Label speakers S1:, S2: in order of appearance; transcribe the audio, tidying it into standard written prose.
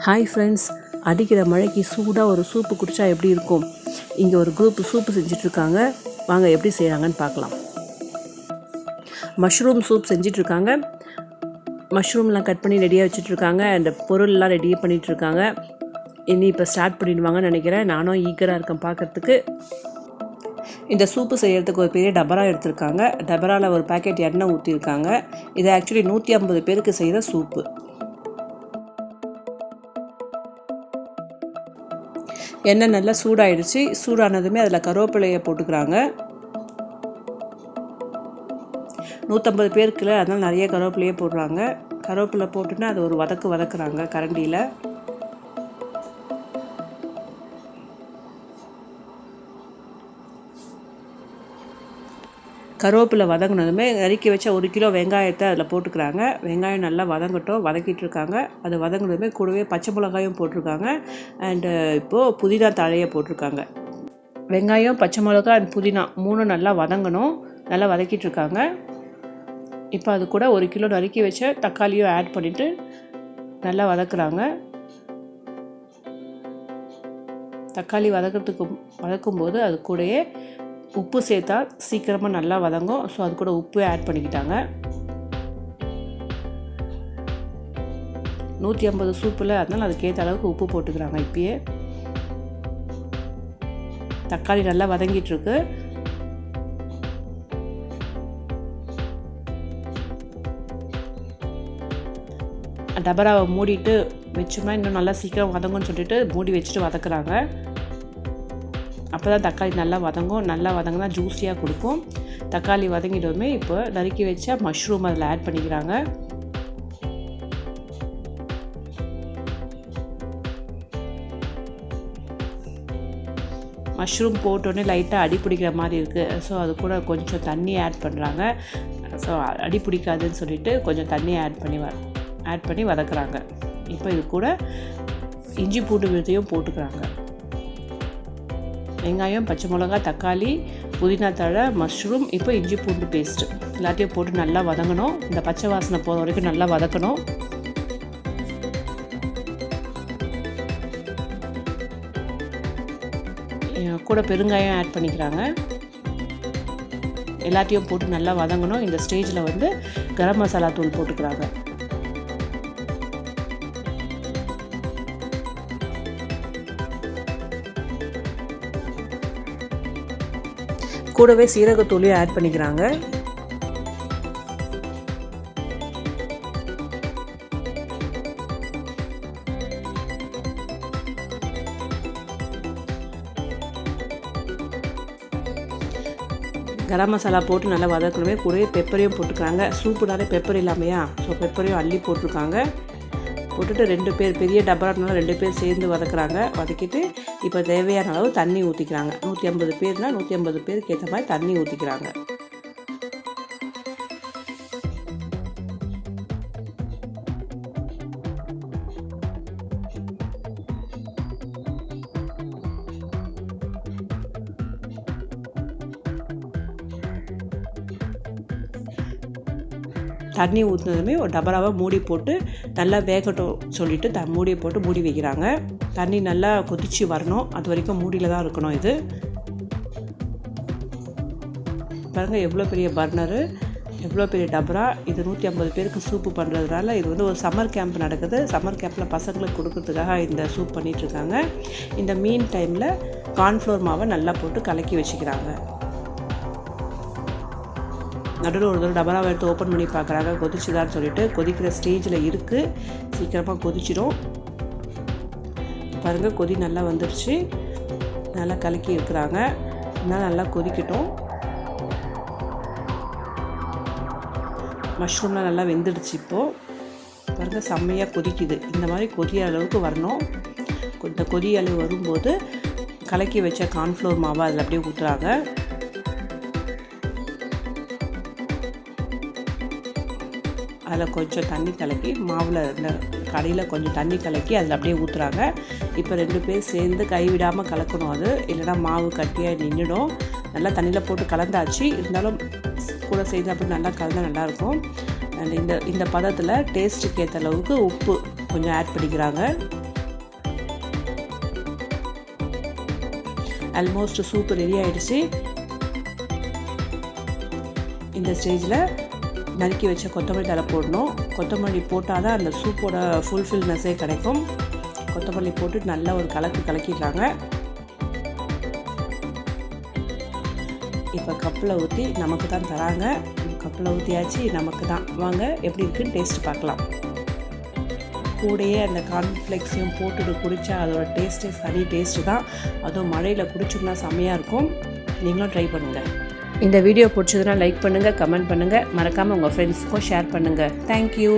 S1: Hi friends, அடிக்கிற மழைக்கு சூடாக ஒரு சூப்பு குடித்தா எப்படி இருக்கும்? இங்கே ஒரு குரூப் சூப்பு செஞ்சிட்ருக்காங்க. வாங்க எப்படி செய்கிறாங்கன்னு பார்க்கலாம். மஷ்ரூம் சூப் செஞ்சிட்ருக்காங்க. மஷ்ரூம்லாம் கட் பண்ணி ரெடியாக வச்சுட்ருக்காங்க. அந்த பொருள்லாம் ரெடி பண்ணிகிட்ருக்காங்க. இனி இப்போ ஸ்டார்ட் பண்ணிடுவாங்கன்னு நினைக்கிறேன். நானும் ஈகராக இருக்கேன் பார்க்குறதுக்கு. இந்த சூப்பு செய்கிறதுக்கு ஒரு பெரிய டபரா எடுத்திருக்காங்க. டபராவில் ஒரு பேக்கெட் எண்ணெய் ஊற்றிருக்காங்க. இது ஆக்சுவலி 150 பேருக்கு செய்கிற சூப்பு. எண்ணெய் நல்லா சூடாயிடுச்சு. சூடானதுமே அதில் கருவேப்பிலையை போட்டுக்கிறாங்க. 150 பேருக்குல அதனால் நிறைய கருவேப்பிலையே போடுறாங்க. கருவேப்பிலை போட்டுன்னா அது ஒரு வதக்குறாங்க கரண்டியில். கருவேப்பிலை வதங்கினதுமே நறுக்கி வச்ச 1 கிலோ வெங்காயத்தை அதில் போட்டுக்கிறாங்க. வெங்காயம் நல்லா வதக்கிட்டு இருக்காங்க. அது வதங்கினதுமே கூடவே பச்சை மிளகாயும் போட்டிருக்காங்க. அண்டு இப்போது புதினா தழையை போட்டிருக்காங்க. வெங்காயம், பச்சை மிளகா அண்ட் புதினா 3 நல்லா வதங்கணும். நல்லா வதக்கிட்டுருக்காங்க. இப்போ அது கூட 1 கிலோ நறுக்கி வச்ச தக்காளியும் ஆட் பண்ணிவிட்டு நல்லா வதக்குறாங்க. தக்காளி வதக்கும்போது அது கூடயே உப்பு சேர்த்தா சீக்கிரமாக நல்லா வதங்கும். ஸோ அது கூட உப்பு ஆட் பண்ணிக்கிட்டாங்க. 150 சூப்பில், அதனால் அதுக்கேற்ற அளவுக்கு உப்பு போட்டுக்கிறாங்க. இப்பயே தக்காளி நல்லா வதங்கிட்டுருக்கு. டபராவை மூடிட்டு வச்சோம்னா இன்னும் நல்லா சீக்கிரம் வதங்கும்னு சொல்லிட்டு மூடி வச்சுட்டு வதக்குறாங்க. அப்போ தான் தக்காளி நல்லா வதங்கும். நல்லா வதங்கினா ஜூஸியாக கொடுக்கும். தக்காளி வதங்கிட்டோமே இப்போ நறுக்கி வச்சா மஷ்ரூம் அதில் ஆட் பண்ணிக்கிறாங்க. மஷ்ரூம் போட்டோடனே லைட்டாக அடி பிடிக்கிற மாதிரி இருக்குது. ஸோ அது கூட கொஞ்சம் தண்ணி ஆட் பண்ணுறாங்க. ஸோ அடி பிடிக்காதுன்னு சொல்லிட்டு கொஞ்சம் தண்ணி ஆட் பண்ணி வதக்குறாங்க. இப்போ இது கூட இஞ்சி பூண்டு விழுதையும் போட்டுக்கிறாங்க. வெங்காயம், பச்சை மிளகா, தக்காளி, புதினா தழை, மஷ்ரூம், இப்போ இஞ்சி பூண்டு பேஸ்ட்டு எல்லாத்தையும் போட்டு நல்லா வதங்கணும். இந்த பச்சை வாசனை போகிற வரைக்கும் நல்லா வதக்கணும். கூட பெருங்காயம் ஆட் பண்ணிக்கிறாங்க. எல்லாத்தையும் போட்டு நல்லா வதங்கணும். இந்த ஸ்டேஜில் கரம் மசாலா தூள் போட்டுக்கிறாங்க. கூடவே சீரகத்தூளையும் ஆட் பண்ணிக்கிறாங்க. கரம் மசாலா போட்டு நல்லா வதக்கணுமே. கூடவே பெப்பரையும் போட்டுக்கிறாங்க. சூப்புனாலே பெப்பர் இல்லாமையா, ஸோ பெப்பரையும் அள்ளி போட்டிருக்காங்க. போட்டுட்டு 2 பேர், பெரிய டபரானால 2 பேர் சேர்ந்து வதக்குறாங்க. வதக்கிட்டு இப்போ தேவையான அளவு தண்ணி ஊற்றிக்கிறாங்க. 150 பேர்னால் 150 பேருக்கு ஏற்ற மாதிரி தண்ணி ஊற்றிக்கிறாங்க. தண்ணி ஊற்றினதுமே ஒரு டபராவை மூடி போட்டு நல்லா வேகட்டும் சொல்லிவிட்டு மூடியை போட்டு மூடி வைக்கிறாங்க. தண்ணி நல்லா கொதித்து வரணும். அது வரைக்கும் மூடியில் தான் இருக்கணும். இது பாருங்கள், எவ்வளோ பெரிய பர்னரு, எவ்வளோ பெரிய டபரா. இது 150 பேருக்கு சூப்பு பண்ணுறதுனால இது ஒரு சம்மர் கேம்ப் நடக்குது. சம்மர் கேம்பில் பசங்களுக்கு கொடுக்கறதுக்காக இந்த சூப் பண்ணிகிட்ருக்காங்க. இந்த மீன் டைமில் கார்ன்ஃப்ளவர் மாவை நல்லா போட்டு கலக்கி வச்சுக்கிறாங்க. நடுவில் ஒரு தடவை டபராவை எடுத்து ஓப்பன் பண்ணி பார்க்குறாங்க கொதிச்சுதான்னு சொல்லிட்டு. கொதிக்கிற ஸ்டேஜில் இருக்குது. சீக்கிரமாக கொதிச்சிடும். பாருங்கள், கொதி நல்லா வந்துடுச்சு. நல்லா கலக்கி இருக்கிறாங்க. இன்னும் நல்லா கொதிக்கட்டும். மஷ்ரூம்லாம் நல்லா வெந்துடுச்சு. இப்போது பாருங்கள், செம்மையாக கொதிக்குது. இந்த மாதிரி கொதிய அளவுக்கு வரணும். இந்த கொதிய அளவு வரும்போது கலக்கி வச்ச கார்ன்ஃப்ளவர் மாவை அதில் அப்படியே ஊற்றுறாங்க. அதில் கொஞ்சம் தண்ணி கலக்கி, மாவில் இந்த கடையில் கொஞ்சம் தண்ணி கலக்கி அதில் அப்படியே ஊற்றுறாங்க. இப்போ 2 பேர் சேர்ந்து கைவிடாமல் கலக்கணும். அது இல்லைனா மாவு கட்டியாக நின்றுடும். நல்லா தண்ணியில் போட்டு கலந்தாச்சு. இருந்தாலும் கூட சேர்ந்து அப்படி நல்லா கலந்தால் நல்லாயிருக்கும். அண்ட் இந்த பதத்தில் டேஸ்ட்டுக்கு ஏற்ற அளவுக்கு உப்பு கொஞ்சம் ஆட் பண்ணிக்கிறாங்க. ஆல்மோஸ்ட் சூப் ரெடி ஆகிடுச்சு. இந்த ஸ்டேஜில் நறுக்கி வச்ச கொத்தமல்லி தழை போடணும். கொத்தமல்லி போட்டால் தான் அந்த சூப்போட ஃபுல்ஃபில்னஸே கிடைக்கும். கொத்தமல்லி போட்டு நல்லா ஒரு கலக்கிடுறாங்க. இப்போ கப்பில் ஊற்றி நமக்கு தான் தராங்க. கப்பில் ஊற்றியாச்சு, நமக்கு தான். வாங்க எப்படி இருக்குன்னு டேஸ்ட்டு பார்க்கலாம். கூடையே அந்த கார்ன்ஃப்ளெக்ஸையும் போட்டுட்டு குடித்தா அதோட டேஸ்ட்டே சரி டேஸ்ட்டு தான். அதுவும் மழையில் குடிச்சோம்னா செம்மையாக இருக்கும். நீங்களும் ட்ரை பண்ணுங்கள். இந்த வீடியோ பிடிச்சதுன்னா லைக் பண்ணுங்கள், கமெண்ட் பண்ணுங்கள், மறக்காமல் உங்கள் ஃப்ரெண்ட்ஸுக்கும் ஷேர் பண்ணுங்கள். தேங்க்யூ.